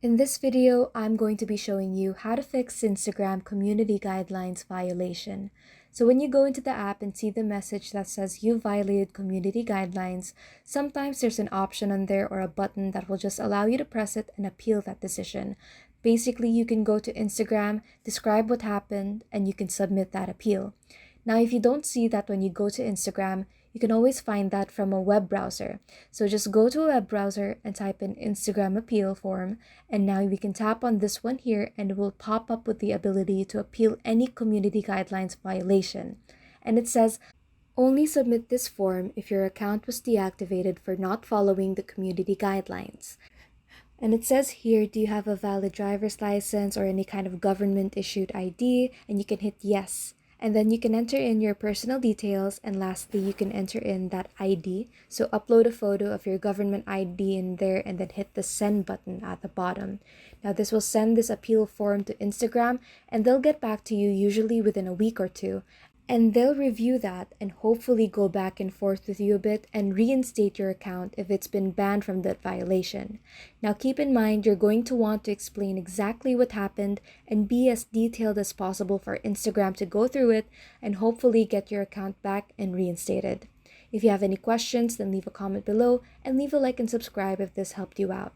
In this video, I'm going to be showing you how to fix Instagram community guidelines violation. So when you go into the app and see the message that says you violated community guidelines, sometimes there's an option on there or a button that will just allow you to press it and appeal that decision. Basically, you can go to Instagram, describe what happened, and you can submit that appeal. Now, if you don't see that when you go to Instagram, you can always find that from a web browser. So just go to a web browser and type in Instagram appeal form, and now we can tap on this one here and it will pop up with the ability to appeal any community guidelines violation. And it says only submit this form if your account was deactivated for not following the community guidelines. And it says here, do you have a valid driver's license or any kind of government issued ID? And you can hit yes. And then you can enter in your personal details, and lastly, you can enter in that ID. So upload a photo of your government ID in there and then hit the send button at the bottom. Now this will send this appeal form to Instagram, and they'll get back to you usually within a week or two. And they'll review that and hopefully go back and forth with you a bit and reinstate your account if it's been banned from that violation. Now keep in mind you're going to want to explain exactly what happened and be as detailed as possible for Instagram to go through it and hopefully get your account back and reinstated. If you have any questions, then leave a comment below and leave a like and subscribe if this helped you out.